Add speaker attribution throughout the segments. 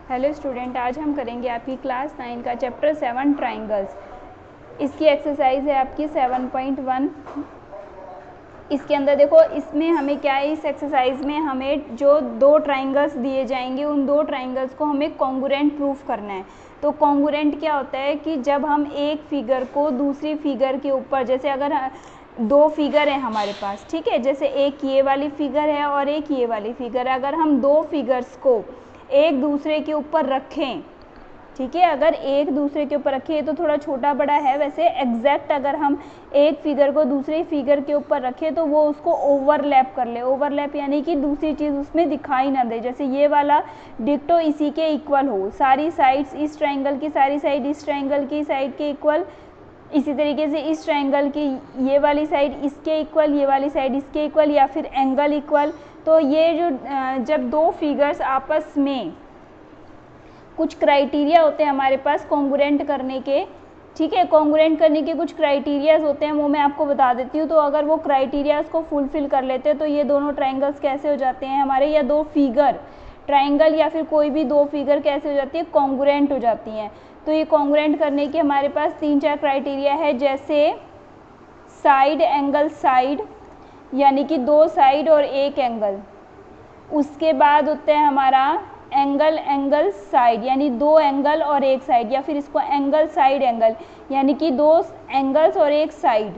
Speaker 1: Hello student, आज हम करेंगे आपकी क्लास 9 का चैप्टर 7 ट्राइंगल्स। इसकी एक्सरसाइज है आपकी 7.1। इसके अंदर देखो, इसमें हमें क्या है, इस एक्सरसाइज में हमें जो दो ट्राइंगल्स दिए जाएंगे उन दो ट्राइंगल्स को हमें कॉन्ग्रुएंट प्रूफ करना है। तो कॉन्ग्रुएंट क्या होता है कि जब हम एक फिगर को दूसरी फिगर के ऊपर, जैसे अगर दो फिगर है हमारे पास, ठीक है, जैसे एक ये वाली फिगर है और एक ये वाली फिगर है, अगर हम दो फिगर्स को एक दूसरे के ऊपर रखें, ठीक है, अगर एक दूसरे के ऊपर रखें तो थोड़ा छोटा बड़ा है, वैसे एग्जैक्ट अगर हम एक फिगर को दूसरी फिगर के ऊपर रखें तो वो उसको ओवरलैप कर ले। ओवरलैप यानी कि दूसरी चीज़ उसमें दिखाई ना दे, जैसे ये वाला डिक्टो इसी के इक्वल हो, सारी साइड्स इस ट्राइंगल की सारी साइड इस ट्राइंगल की साइड के इक्वल, इसी तरीके से इस ट्राइंगल की ये वाली साइड इसके इक्वल, ये वाली साइड इसके इक्वल, या फिर एंगल इक्वल। तो ये जो जब दो फिगर्स आपस में, कुछ क्राइटेरिया होते हैं हमारे पास कॉन्ग्रुएंट करने के, ठीक है, कॉन्ग्रुएंट करने के कुछ क्राइटेरियाज होते हैं, वो मैं आपको बता देती हूँ। तो अगर वो क्राइटेरियाज को फुलफिल कर लेते हैं तो ये दोनों ट्राइंगल्स कैसे हो जाते हैं हमारे, या दो फिगर, ट्राइंगल या फिर कोई भी दो फिगर कैसे हो जाती है, कॉन्ग्रुएंट हो जाती हैं। तो ये कॉन्ग्रुएंट करने के हमारे पास 3-4 क्राइटेरिया है, जैसे साइड एंगल साइड, यानी कि दो साइड और एक एंगल। उसके बाद होता है हमारा एंगल एंगल साइड, यानी दो एंगल और एक साइड, या फिर इसको एंगल साइड एंगल, यानी कि दो एंगल्स और एक साइड,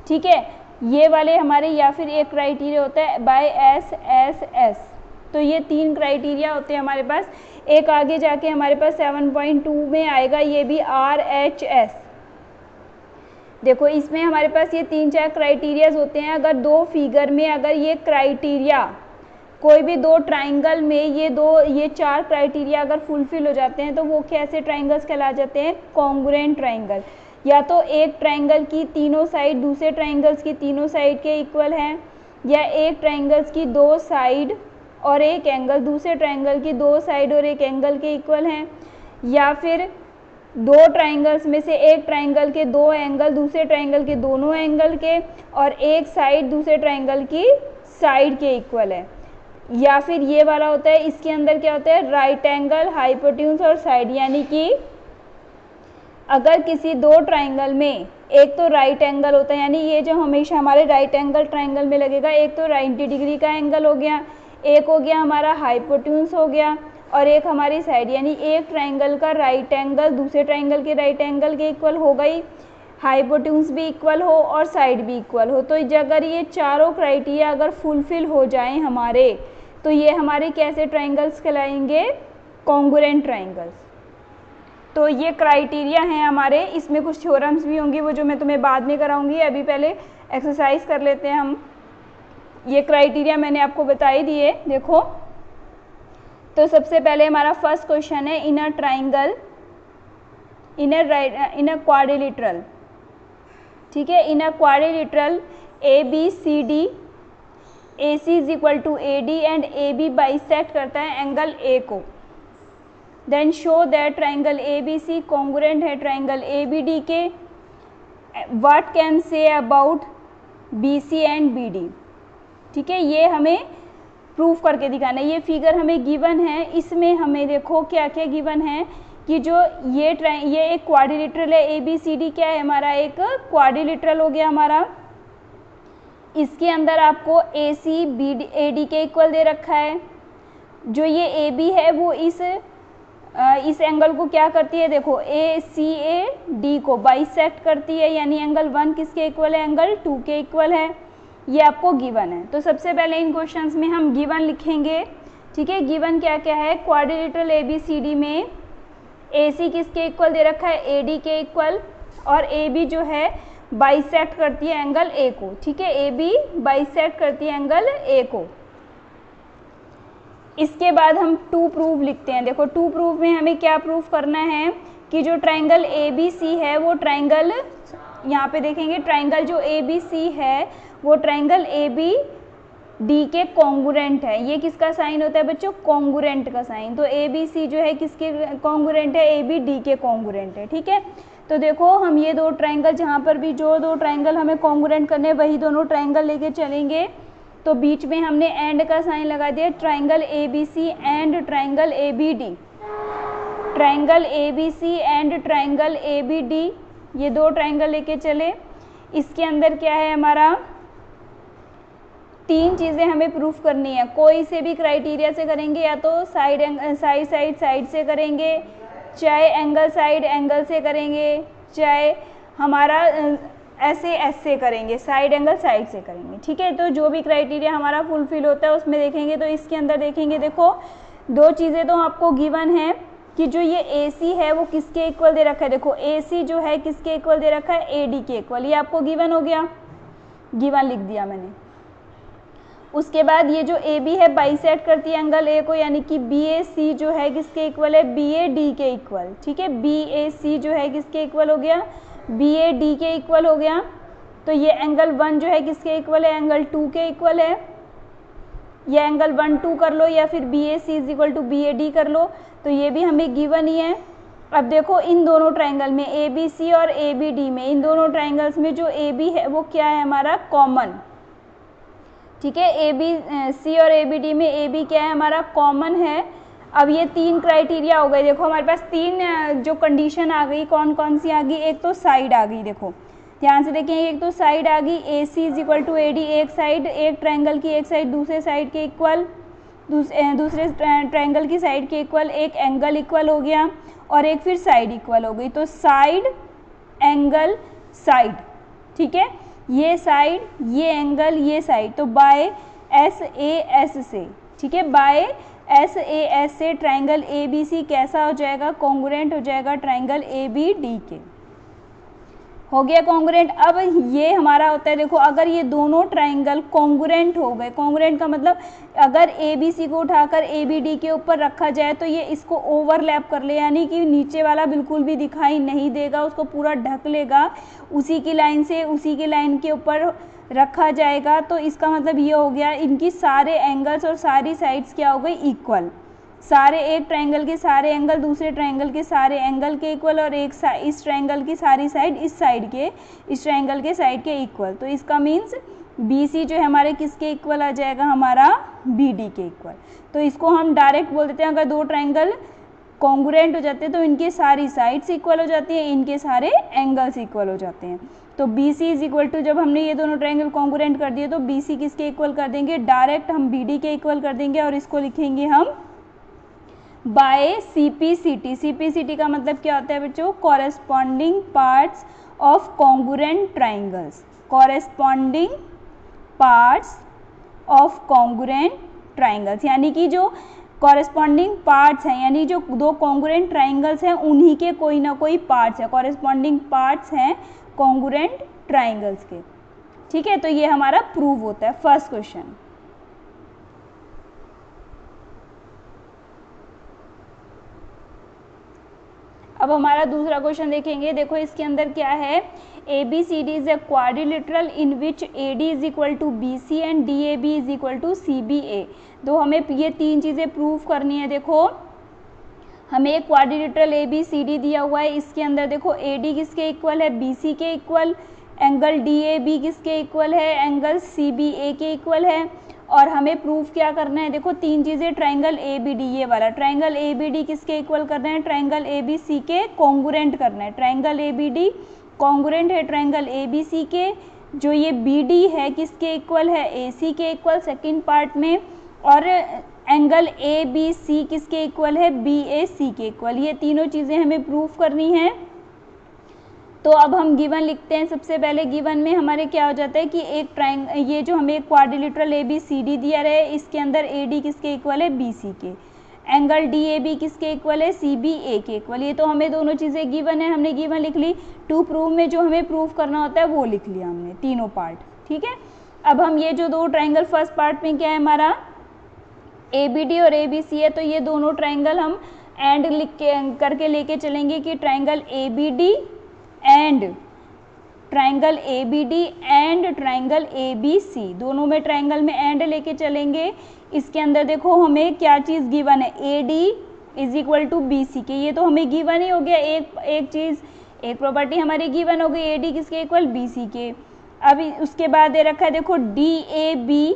Speaker 1: ठीक है, ये वाले हमारे। या फिर एक क्राइटेरिया होता है बाय एस एस एस। तो ये 3 क्राइटेरिया होते हैं हमारे पास। एक आगे जाके हमारे पास 7.2 में आएगा, ये भी RHS। देखो, इसमें हमारे पास ये 3-4 क्राइटेरियाज होते हैं। अगर दो फिगर में अगर ये क्राइटेरिया, कोई भी दो ट्राइंगल में ये 4 क्राइटेरिया अगर फुलफिल हो जाते हैं तो वो कैसे ट्राइंगल्स कहला जाते हैं, कॉन्ग्रुएंट ट्राइंगल। या तो एक ट्राइंगल की तीनों साइड दूसरे ट्राइंगल्स की तीनों साइड के इक्वल है, या एक ट्राइंगल्स की दो साइड और एक एंगल दूसरे ट्राइंगल की दो साइड और एक एंगल के इक्वल हैं, या फिर दो ट्राइंगल्स में से एक ट्राइंगल के दो एंगल दूसरे ट्राइंगल के दोनों एंगल के, और एक साइड दूसरे ट्राइंगल की साइड के इक्वल है। या फिर ये वाला होता है, इसके अंदर क्या होता है, राइट एंगल हाइपोटेन्यूज और साइड, यानी कि अगर किसी दो ट्राइंगल में एक तो राइट एंगल होता है, यानी ये जो हमेशा हमारे राइट एंगल ट्राइंगल में लगेगा, एक तो 90 डिग्री का एंगल हो गया, एक हो गया हमारा हाइपोटेन्यूज हो गया, और एक हमारी साइड, यानी एक ट्राइंगल का राइट एंगल दूसरे ट्राइंगल के राइट एंगल के इक्वल हो गई, हाइपोटेन्यूज भी इक्वल हो और साइड भी इक्वल हो। तो अगर ये चारों क्राइटेरिया अगर फुलफिल हो जाएं हमारे, तो ये हमारे कैसे ट्राइंगल्स कहलाएंगे, कॉन्ग्रुएंट ट्राइंगल्स। तो ये क्राइटेरिया हैं हमारे। इसमें कुछ थ्योरम्स भी होंगी, वो जो मैं तुम्हें बाद में कराऊंगी। अभी पहले एक्सरसाइज कर लेते हैं हम। ये क्राइटेरिया मैंने आपको बता ही दिए, देखो। तो सबसे पहले हमारा फर्स्ट क्वेश्चन है, in a triangle in a quadrilateral, ठीक है, in a quadrilateral ABCD, AC is equal to AD and AB bisect करता है एंगल A को। Then show that triangle ABC congruent है ट्राइंगल ABD के। What can say about BC and BD, ठीक है, ये हमें प्रूफ करके दिखाना है। ये फिगर हमें गिवन है, इसमें हमें देखो क्या क्या गिवन है कि जो ये एक क्वाड्रिलेटरल है, ABCD क्या है हमारा, एक क्वाड्रिलेटरल हो गया हमारा। इसके अंदर आपको AC AD के इक्वल दे रखा है। जो ये AB है वो इस एंगल को क्या करती है, देखो ACAD को बाइसेक्ट करती है, यानी एंगल 1 किसके इक्वल है, एंगल 2 के इक्वल है। ये आपको गिवन है। तो सबसे पहले इन क्वेश्चंस में हम गिवन लिखेंगे, ठीक है। गिवन क्या क्या है, क्वाड्रिलेटरल ABCD में AC किसके इक्वल दे रखा है, AD के इक्वल, और AB जो है बाइसेक्ट करती है एंगल A को, ठीक है, AB बाइसेक्ट करती है एंगल A को। इसके बाद हम टू प्रूफ लिखते हैं। देखो, टू प्रूफ में हमें क्या प्रूफ करना है कि जो ट्राइंगल ABC है वो ट्राइंगल, यहाँ पे देखेंगे, ट्राइंगल जो ABC है वो ट्राइंगल ABD के कॉन्ग्रुएंट है। ये किसका साइन होता है बच्चों, कॉन्ग्रुएंट का साइन। तो ABC जो है किसके कॉन्ग्रुएंट है, ABD के कॉन्ग्रुएंट है, ठीक है। तो देखो, हम ये दो ट्राइंगल, जहाँ पर भी जो दो ट्राइंगल हमें कॉन्ग्रुएंट करने वही दोनों ट्राइंगल लेके चलेंगे। तो बीच में हमने एंड का साइन लगा दिया, triangle ABC and triangle ABD, triangle ABC and triangle ABD, ये दो ट्राइंगल लेके चले। इसके अंदर क्या है हमारा, तीन चीज़ें हमें प्रूफ करनी है। कोई से भी क्राइटेरिया से करेंगे, या तो साइड से करेंगे, चाहे एंगल से करेंगे, चाहे हमारा ऐसे करेंगे, साइड एंगल साइड से करेंगे। ठीक है, तो जो भी क्राइटेरिया हमारा फुलफिल होता है उसमें देखेंगे। तो इसके अंदर देखेंगे, देखो दो चीज़ें तो आपको गिवन है कि जो ये AC है वो किसके इक्वल दे रखा है। देखो AC जो है किसके इक्वल दे रखा है, AD के इक्वल, ये आपको गिवन हो गया, गिवन लिख दिया मैंने। उसके बाद ये जो AB है बाइसेक्ट करती है एंगल A को, यानी कि BAC जो है किसके इक्वल है, BAD के इक्वल। ठीक है, BAC जो है किसके इक्वल हो गया, BAD के इक्वल हो गया। तो ये एंगल 1 जो है किसके इक्वल है, एंगल 2 के इक्वल है। या एंगल 1 2 कर लो, या फिर BAC is equal to BAD कर लो, तो ये भी हमें गिवन ही है। अब देखो इन दोनों ट्राइंगल में ABC और ABD में, इन दोनों ट्राइंगल्स में जो AB है वो क्या है हमारा, कॉमन। ठीक है, ABC और ABD में AB क्या है हमारा, कॉमन है। अब ये तीन क्राइटेरिया हो गए। देखो हमारे पास तीन जो कंडीशन आ गई, कौन कौन सी आ गई, एक तो साइड आ गई, देखो ध्यान से देखें, एक तो साइड आ गई, AC is equal to AD, एक साइड, एक ट्राइंगल की एक साइड दूसरे साइड के इक्वल, दूसरे ट्राइंगल की साइड के इक्वल, एक एंगल इक्वल हो गया, और एक फिर साइड इक्वल हो गई। तो साइड, एंगल, साइड। ठीक है, ये साइड, ये एंगल, ये साइड, तो बाय SAS से, ठीक है, बाय SAS से ट्राइंगल ABC कैसा हो जाएगा, कॉन्ग्रुएंट हो जाएगा ट्राइंगल ABD के। हो गया कॉन्ग्रुएंट। अब ये हमारा होता है, देखो अगर ये दोनों ट्राइंगल कॉन्ग्रुएंट हो गए, कॉन्ग्रुएंट का मतलब अगर ABC को उठाकर ABD के ऊपर रखा जाए तो ये इसको ओवरलैप कर ले, यानी कि नीचे वाला बिल्कुल भी दिखाई नहीं देगा, उसको पूरा ढक लेगा, उसी की लाइन से उसी की लाइन के ऊपर रखा जाएगा। तो इसका मतलब ये हो गया, इनकी सारे एंगल्स और सारी साइड्स क्या हो गई, इक्वल। सारे, एक ट्राइंगल के सारे एंगल दूसरे ट्राइंगल के सारे एंगल के इक्वल, और एक इस ट्राइंगल की सारी साइड इस ट्राइंगल के साइड के इक्वल। तो इसका मीन्स BC जो है हमारे किसके इक्वल आ जाएगा, हमारा BD के इक्वल। तो इसको हम डायरेक्ट बोल देते हैं, अगर दो ट्राइंगल कॉन्ग्रुएंट हो जाते हैं तो इनके सारी साइड्स इक्वल हो जाती हैं, इनके सारे एंगल्स इक्वल हो जाते हैं। तो BC इज इक्वल टू, जब हमने ये दोनों ट्राइंगल कॉन्ग्रुएंट कर दिए तो BC किसके इक्वल कर देंगे, डायरेक्ट हम BD के इक्वल कर देंगे, और इसको लिखेंगे हम बाय CPCT। CPCT का मतलब क्या होता है बच्चों, corresponding parts of congruent triangles, corresponding parts of congruent triangles, यानी कि जो कॉरेस्पॉन्डिंग पार्ट्स हैं, यानी जो दो कॉन्ग्रुएंट ट्राइंगल्स हैं उन्हीं के कोई ना कोई पार्ट्स है, कॉरेस्पॉन्डिंग पार्ट्स हैं कॉन्ग्रुएंट ट्राइंगल्स के। ठीक है, तो ये हमारा प्रूव होता है फर्स्ट क्वेश्चन। अब हमारा दूसरा क्वेश्चन देखेंगे। देखो इसके अंदर क्या है, ABCD is a quadrilateral in which AD is equal to BC and DAB is equal to CBA। तो हमें ये तीन चीज़ें प्रूव करनी है। देखो हमें एक क्वाड्रिलेटरल ABCD दिया हुआ है, इसके अंदर देखो AD किसके इक्वल है, BC के इक्वल, एंगल DAB किसके इक्वल है, एंगल CBA के इक्वल है, और हमें प्रूफ क्या करना है, देखो तीन चीज़ें, ट्राइंगल ABD, ये वाला ट्राइंगल ABD किसके इक्वल करना है, ट्राइंगल ABC के कॉन्ग्रुएंट करना है। ट्राइंगल ABD कॉन्ग्रुएंट है ट्राइंगल ABC के, जो ये BD है किसके इक्वल है, AC के इक्वल सेकंड पार्ट में, और एंगल ABC किसके इक्वल है, BAC के इक्वल। ये तीनों चीज़ें हमें प्रूफ करनी है। तो अब हम गिवन लिखते हैं। सबसे पहले गिवन में हमारे क्या हो जाता है कि एक ये जो हमें क्वाड्रिलेटरल ABCD दिया रहे, इसके अंदर AD किसके इक्वल है, BC के, एंगल DAB किसके इक्वल है, CBA के इक्वल। ये तो हमें दोनों चीज़ें गिवन है, हमने गिवन लिख ली। टू प्रूव में जो हमें प्रूव करना होता है वो लिख लिया हमने, तीनों पार्ट। ठीक है, अब हम ये जो दो ट्राइंगल फर्स्ट पार्ट में क्या है हमारा ABD और ABC है, तो ये दोनों ट्राइंगल हम एंड लिख के करके लेके चलेंगे कि triangle ABD and triangle ABD and triangle ABC, दोनों में ट्राइंगल में एंड लेके चलेंगे। इसके अंदर देखो हमें क्या चीज़ गिवन है, AD is equal to BC के, ये तो हमें गिवन ही हो गया। एक चीज़, एक प्रॉपर्टी हमारी गिवन हो गई, AD किसके इक्वल, BC के। अब उसके बाद दे रखा है देखो DAB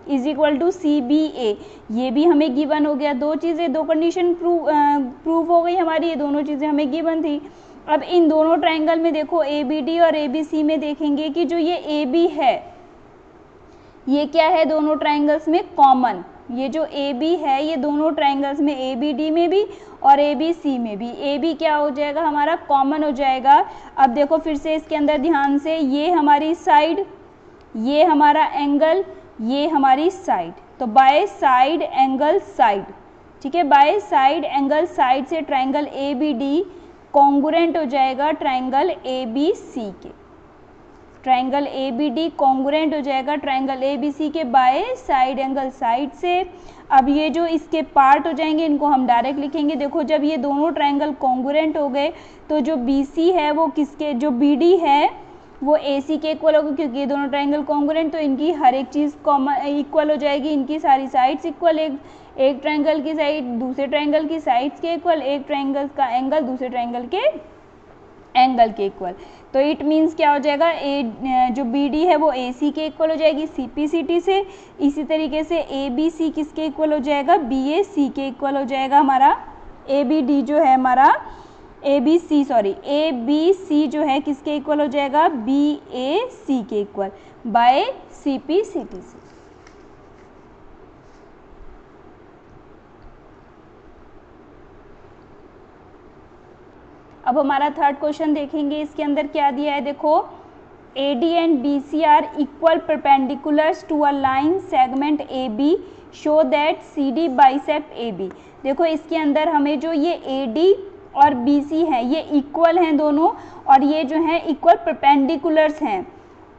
Speaker 1: is equal to CBA, ये भी हमें गिवन हो गया। दो चीज़ें, दो कंडीशन प्रूव हो गई हमारी, ये दोनों चीज़ें हमें गिवन थी। अब इन दोनों ट्रायंगल में देखो ABD और ABC में देखेंगे कि जो ये AB है ये क्या है दोनों ट्रायंगल्स में कॉमन। ये जो AB है ये दोनों ट्रायंगल्स में ABD में भी और ABC में भी AB क्या हो जाएगा हमारा कॉमन हो जाएगा। अब देखो फिर से इसके अंदर ध्यान से, ये हमारी साइड, ये हमारा एंगल, ये हमारी साइड, तो बाय साइड एंगल साइड, ठीक है, बाय साइड एंगल साइड से ट्रायंगल ABD कॉन्ग्रुएंट हो जाएगा ट्रायंगल ABC के। ट्रायंगल ABD कॉन्ग्रुएंट हो जाएगा ट्रायंगल ABC के बाय साइड एंगल साइड से। अब ये जो इसके पार्ट हो जाएंगे इनको हम डायरेक्ट लिखेंगे। देखो जब ये दोनों ट्रायंगल कॉन्ग्रुएंट हो गए तो जो BC है वो किसके, जो BD है वो AC के इक्वल होगा, क्योंकि ये दोनों ट्रायंगल कॉन्ग्रुएंट, तो इनकी हर एक चीज़ कॉमन इक्वल हो जाएगी, इनकी सारी साइड्स इक्वल, एक ट्रायंगल की साइड दूसरे ट्रायंगल की साइड्स के इक्वल, एक ट्रायंगल का एंगल दूसरे ट्रायंगल के एंगल के इक्वल। तो इट मीन्स क्या हो जाएगा, जो BD है वो AC के इक्वल हो जाएगी CPCT से। इसी तरीके से ABC किसके इक्वल हो जाएगा, BAC के इक्वल हो जाएगा हमारा। ABD जो है हमारा ABC जो है किसके इक्वल हो जाएगा, BAC के इक्वल बाय CPCT से। अब हमारा थर्ड क्वेश्चन देखेंगे, इसके अंदर क्या दिया है देखो, AD and BC are equal perpendiculars to a line segment AB show that CD bisect AB। देखो इसके अंदर हमें जो ये AD और BC है ये इक्वल हैं दोनों, और ये जो है इक्वल परपेंडिकुलर्स हैं,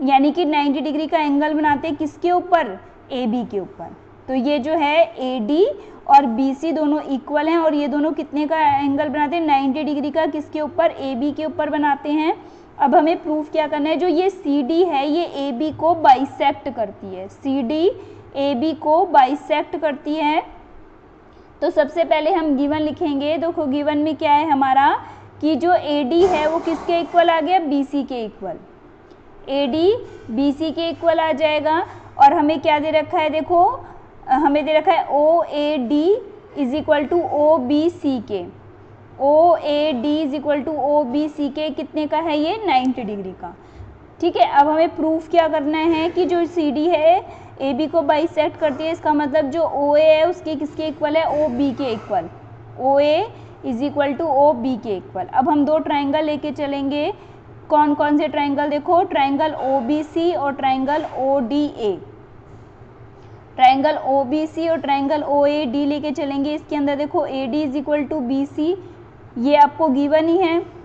Speaker 1: यानी कि 90 डिग्री का एंगल बनाते हैं किसके ऊपर, AB के ऊपर। तो ये जो है AD और BC दोनों इक्वल हैं, और ये दोनों कितने का एंगल बनाते हैं, 90 डिग्री का, किसके ऊपर, AB के ऊपर बनाते हैं। अब हमें प्रूफ क्या करना है, जो ये CD है ये AB को बाइसेक्ट करती है, CD AB को बाइसेक्ट करती है। तो सबसे पहले हम गिवन लिखेंगे। देखो गिवन में क्या है हमारा, कि जो AD है वो किसके इक्वल आ गया, BC के इक्वल, AD BC के इक्वल आ जाएगा। और हमें क्या दे रखा है, देखो हमें दे रखा है OAD is equal to OBC के, OAD is equal to OBC के कितने का है, ये 90 डिग्री का, ठीक है। अब हमें प्रूफ क्या करना है कि जो CD है AB को बाइसेक्ट करती है, इसका मतलब जो OA है उसके किसके इक्वल है, OB के equal, OA is equal to OB के इक्वल। अब हम दो ट्राइंगल लेके चलेंगे, कौन कौन से ट्राइंगल, देखो ट्राइंगल OBC और ट्राइंगल ODA, ट्राइंगल OBC और ट्राइंगल OAD लेके चलेंगे। इसके अंदर देखो AD is equal to BC, ये आपको गिवन ही है।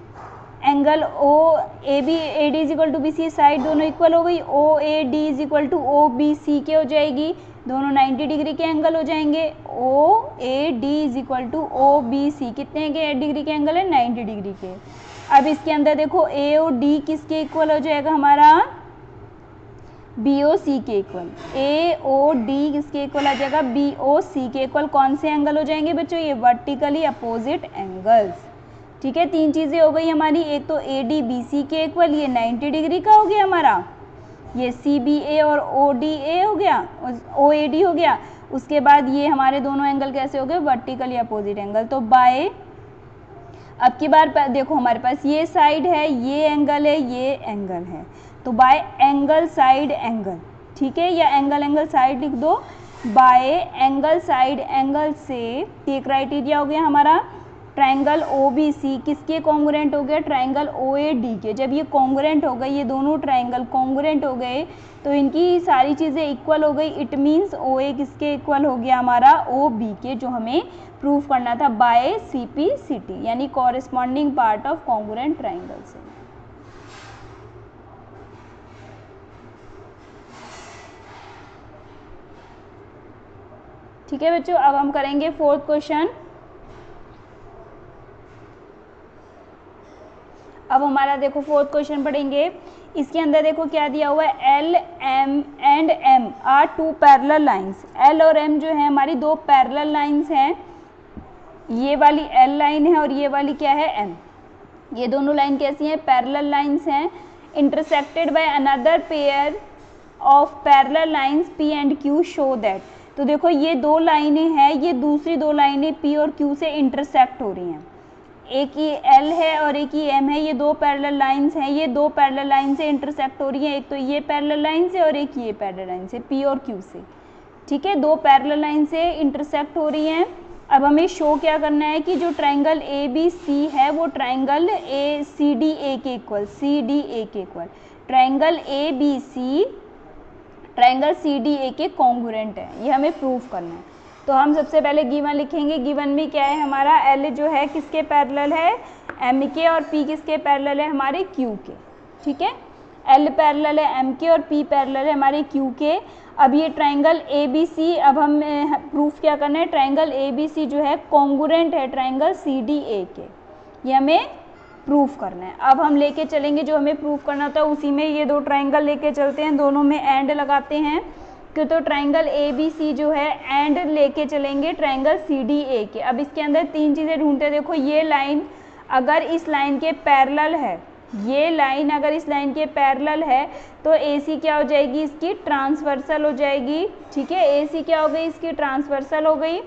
Speaker 1: Angle AD is equal to BC, side दोनों इक्वल हो गई, OAD is equal to OBC के हो जाएगी, दोनों 90 डिग्री के एंगल हो जाएंगे। OAD is equal to OBC कितने के डिग्री के एंगल है, 90 डिग्री के। अब इसके अंदर देखो A और D किसके इक्वल हो जाएगा हमारा, BOC के इक्वल, AOD किसके इक्वल आ जाएगा, BOC के इक्वल। कौन से एंगल हो जाएंगे बच्चों, ये वर्टिकली अपोजिट एंगल्स, ठीक है। तीन चीज़ें हो गई हमारी, एक तो AD BC के इक्वल, ये 90 डिग्री का हो गया हमारा, ये CBA और ODA हो गया, OAD हो गया। उसके बाद ये हमारे दोनों एंगल कैसे हो गए, वर्टिकली अपोजिट एंगल। तो बाय, अब की बार देखो हमारे पास ये साइड है, ये एंगल है, ये एंगल है, तो बाय एंगल साइड एंगल, ठीक है, या एंगल एंगल साइड लिख दो। बाय एंगल साइड एंगल से ये क्राइटेरिया हो गया हमारा, ट्राइंगल OBC किसके कॉन्ग्रुएंट हो गया, ट्राइंगल OAD के। जब ये कॉन्ग्रुएंट हो गए, ये दोनों ट्राइंगल कॉन्ग्रुएंट हो गए, तो इनकी सारी चीज़ें इक्वल हो गई। इट मीन्स OA किसके इक्वल हो गया हमारा, OB के, जो हमें प्रूफ करना था बाय CPCT, यानी corresponding part of congruent triangle से। ठीक है बच्चों, अब हम करेंगे फोर्थ क्वेश्चन। अब हमारा देखो फोर्थ क्वेश्चन पढ़ेंगे। इसके अंदर देखो क्या दिया हुआ है, L, M and M are two parallel lines. L और M जो है हमारी दो पैरेलल लाइंस हैं, ये वाली L लाइन है और ये वाली क्या है, M। ये दोनों लाइन कैसी हैं, पैरेलल लाइंस हैं। Intersected by another pair of parallel lines P and Q show that. तो देखो ये दो लाइनें हैं, ये दूसरी दो लाइनें P और Q से इंटरसेक्ट हो रही हैं, एक ही L है और एक ही M है, ये दो पैरेलल लाइंस हैं, ये दो पैरेलल लाइन से इंटरसेक्ट हो रही हैं, एक तो ये पैरेलल लाइन से और एक ये पैरेलल लाइन से, P और Q से, ठीक है, दो पैरेलल लाइन से इंटरसेक्ट हो रही हैं। अब हमें शो क्या करना है कि जो ट्राइंगल ABC है वो ट्राइंगल CDA के इक्वल, CDA के equal, triangle ABC triangle CDA के कॉन्ग्रुएंट है, ये हमें प्रूफ करना है। तो हम सबसे पहले गिवन लिखेंगे, गिवन में क्या है हमारा, L जो है किसके पैरेलल है, M के, और P किसके पैरेलल है, हमारे Q के, ठीक है, L पैरेलल है M के और P पैरेलल है हमारे Q के। अब ये ट्राइंगल ABC, अब हम प्रूफ क्या करना है, ट्राइंगल ABC जो है कॉन्ग्रुएंट है ट्राइंगल CDA के, ये हमें प्रूफ करना है। अब हम लेके चलेंगे, जो हमें प्रूफ करना था उसी में ये दो ट्राइंगल लेके चलते हैं, दोनों में एंड लगाते हैं, क्यों, तो ट्राइंगल ABC जो है एंड लेके चलेंगे ट्राइंगल CDA के। अब इसके अंदर तीन चीज़ें ढूंढते हैं, देखो ये लाइन अगर इस लाइन के पैरेलल है, ये लाइन अगर इस लाइन के पैरेलल है तो AC क्या हो जाएगी, इसकी ट्रांसवर्सल हो जाएगी, ठीक है, AC क्या हो गई, इसकी ट्रांसवर्सल हो गई।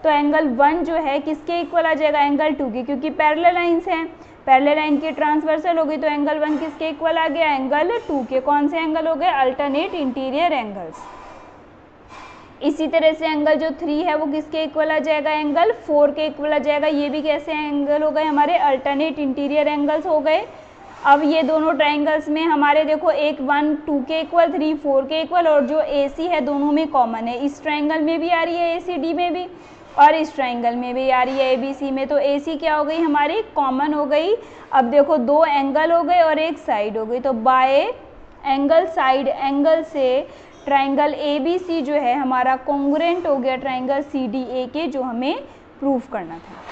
Speaker 1: तो एंगल 1 जो है किसके इक्वल आ जाएगा, एंगल 2 के, क्योंकि पैरेलल लाइंस हैं, पैरेलल लाइन की ट्रांसवर्सल हो गई, तो एंगल 1 किसके इक्वल आ गया, एंगल 2 के। कौन से एंगल हो गए, अल्टरनेट इंटीरियर एंगल्स। इसी तरह से एंगल जो 3 है वो किसके इक्वल आ जाएगा, एंगल 4 के इक्वल आ जाएगा, ये भी कैसे एंगल हो गए, हमारे अल्टरनेट इंटीरियर एंगल्स हो गए। अब ये दोनों ट्राइंगल्स में हमारे देखो एक 1 2 के इक्वल, 3 4 के इक्वल, और जो AC है दोनों में कॉमन है, इस ट्राइंगल में भी आ रही है ACD में भी और इस ट्राइंगल में भी आ रही है ABC में, तो AC क्या हो गई हमारी, कॉमन हो गई। अब देखो दो एंगल हो गए और एक साइड हो गई, तो बाय एंगल साइड एंगल से ट्राइंगल ABC जो है हमारा कॉन्ग्रुएंट हो गया ट्राइंगल CDA के, जो हमें प्रूफ करना था।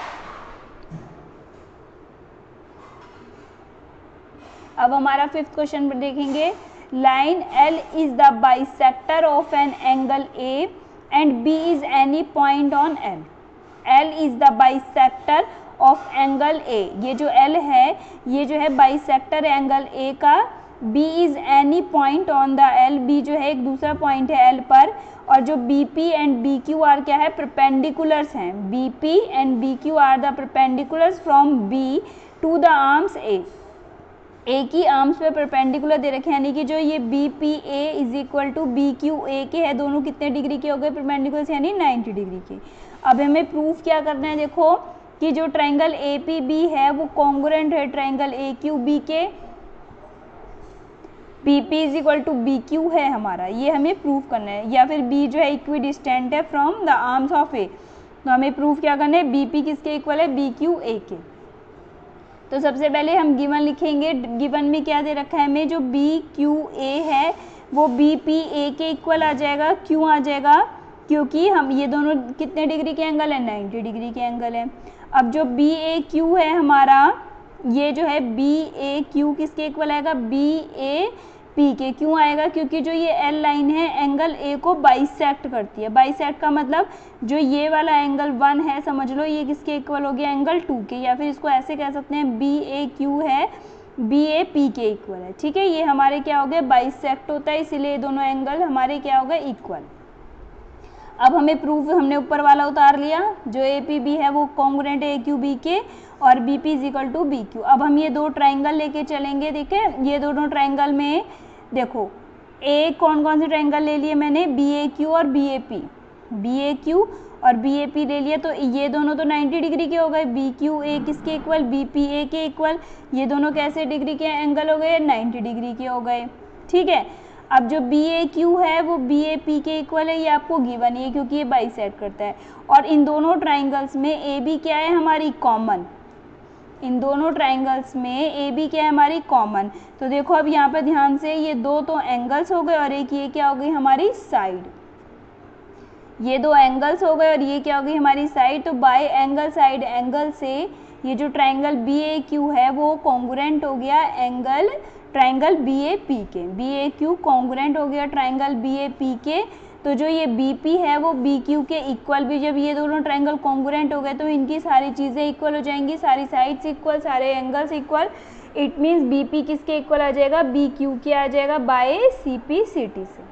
Speaker 1: अब हमारा 5th क्वेश्चन पर देखेंगे, line L is the bisector of an angle A and B is any point on L। L is the bisector of angle A, ये जो L है ये जो है बाइसेक्टर एंगल A का, B is any point on the L, B जो है एक दूसरा पॉइंट है L पर, और जो BP एंड BQ आर क्या है, परपेंडिकुलर्स हैं, BP and BQ are the perpendiculars from B to the arms A, एक ही आर्म्स पे परपेंडिकुलर दे रखे हैं, यानी कि जो ये BPA is equal to BQA के है, दोनों कितने डिग्री के हो गए, परपेंडिकुलर यानी 90 डिग्री के। अब हमें प्रूफ क्या करना है, देखो कि जो ट्राइंगल APB है वो कॉन्ग्रुएंट है ट्राइंगल AQB के, BP is equal to BQ है हमारा, ये हमें प्रूफ करना है, या फिर B जो है इक्वी डिस्टेंट है from the arms of A, तो हमें प्रूफ क्या करना है, BP किसके इक्वल है, BQA के। तो सबसे पहले हम गिवन लिखेंगे, गिवन में क्या दे रखा है हमें, जो BQA है वो BPA के इक्वल आ जाएगा, क्यों आ जाएगा, क्योंकि हम ये दोनों कितने डिग्री के एंगल है, 90 डिग्री के एंगल है। अब जो BAQ है हमारा, ये जो है BAQ किसके इक्वल आएगा, BAP के, क्यों आएगा, क्योंकि जो ये L लाइन है एंगल A को बाइसेक्ट करती है, बाइसेक्ट का मतलब जो ये वाला एंगल 1 है समझ लो ये किसके इक्वल हो गया, एंगल 2 के, या फिर इसको ऐसे कह सकते हैं BAQ है BAP के इक्वल है, ठीक है, ये हमारे क्या हो गया, बाइसेक्ट होता है, इसीलिए दोनों एंगल हमारे क्या हो गए, इक्वल। अब हमें प्रूफ हमने ऊपर वाला उतार लिया, जो APB है वो कॉन्ग्रुएंट है AQB के, और BP is equal to BQ। अब हम ये दो ट्राइंगल लेके चलेंगे, देखें ये दोनों ट्राइंगल में देखो कौन कौन से ट्राइंगल ले लिए मैंने, BAQ और BAP, BAQ और BAP ले लिया, तो ये दोनों तो 90 डिग्री के हो गए, BQA किसके इक्वल, BPA के इक्वल, ये दोनों कैसे डिग्री के एंगल हो गए, 90 डिग्री के हो गए, ठीक है। अब जो BAQ है वो BAP के इक्वल है, ये आपको गिवन है क्योंकि ये बाइसेक्ट करता है, और इन दोनों ट्राइंगल्स में AB क्या है हमारी, कॉमन, इन दोनों ट्राइंगल्स में AB क्या है हमारी, कॉमन। तो देखो अब यहाँ पर ध्यान से, ये दो तो एंगल्स हो गए और एक ये क्या हो गई हमारी साइड, ये दो एंगल्स हो गए और ये क्या हो गई हमारी साइड, तो बाय एंगल साइड एंगल से ये जो ट्राइंगल BAQ है वो कॉन्ग्रुएंट हो गया ट्राइंगल BAP के, BAQ कॉन्ग्रुएंट हो गया ट्राइंगल BAP के, तो जो ये बी पी है वो बी क्यू के इक्वल भी, जब ये दोनों ट्रायंगल कॉन्ग्रुएंट हो गए तो इनकी सारी चीज़ें इक्वल हो जाएंगी, सारी साइड्स इक्वल, सारे angles equal. It means B P किसके इक्वल आ जाएगा, बी क्यू के आ जाएगा by C P C T से।